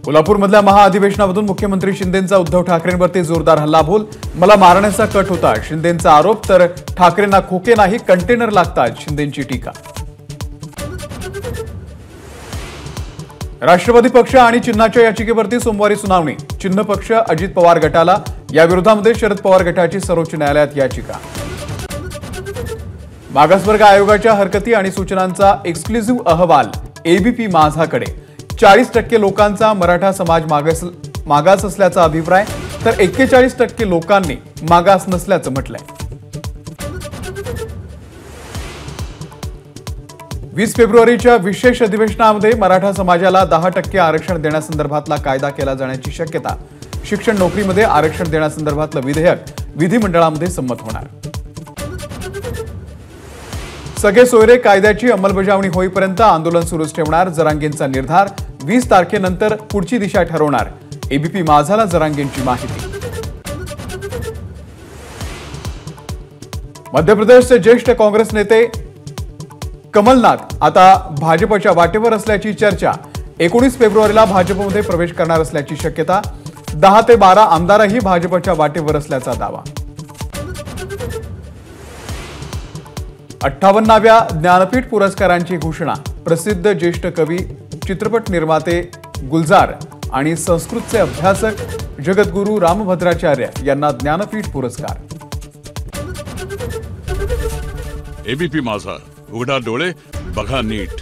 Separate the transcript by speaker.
Speaker 1: कोल्हापूरमधल्या महाअधिवेशनामधून मुख्यमंत्री शिंदेंचा उद्धव ठाकरेंवरती जोरदार हल्लाबोल। मला मारण्याचा कट होता शिंदेंचा आरोप, तर ठाकरेंना खोके नाही कंटेनर लागतात, शिंदेंची टीका। राष्ट्रवादी पक्ष आणि चिन्हाच्या याचिकेवरती सोमवारी सुनावणी। चिन्ह पक्ष अजित पवार गटाला, या विरोधामध्ये शरद पवार गटाची सर्वोच्च न्यायालयात याचिका। मागासवर्ग आयोगाच्या हरकती आणि सूचनांचा एक्सक्लुझिव्ह अहवाल एबीपी माझाकडे। 40% लोकांचा मराठा समाज मागास असल्याचा अभिप्राय, तर 41% लोकांनी मागास नसल्याचं म्हटलंय। 20 फेब्रुवारीच्या विशेष अधिवेशनामध्ये मराठा समाजाला 10% आरक्षण देण्यासंदर्भातला कायदा केला जाण्याची शक्यता। शिक्षण नोकरीमध्ये आरक्षण देण्यासंदर्भातलं विधेयक विधिमंडळामध्ये संमत होणार। सगळे सोयरे कायद्याची अंमलबजावणी होईपर्यंत आंदोलन सुरूच ठेवणार, जरांगेंचा निर्धार। 20 तारखेनंतर पुढची दिशा ठरवणार, एबीपी माझाला जरांगेंची माहिती। मध्य प्रदेशचे ज्येष्ठ काँग्रेस नेते कमलनाथ आता भाजपच्या वाटेवर असल्याची चर्चा। 19 फेब्रुवारीला भाजपमध्ये प्रवेश करणार असल्याची शक्यता। 10 ते 12 आमदारही भाजपच्या वाटेवर असल्याचा दावा। 58व्या ज्ञानपीठ पुरस्कारांची घोषणा। प्रसिद्ध ज्येष्ठ कवी, चित्रपट निर्माते गुलजार आणि संस्कृतचे अभ्यासक जगद्गुरू रामभद्राचार्य यांना ज्ञानपीठ पुरस्कार।
Speaker 2: एबीपी माझा, उघडा डोळे बघा नीट।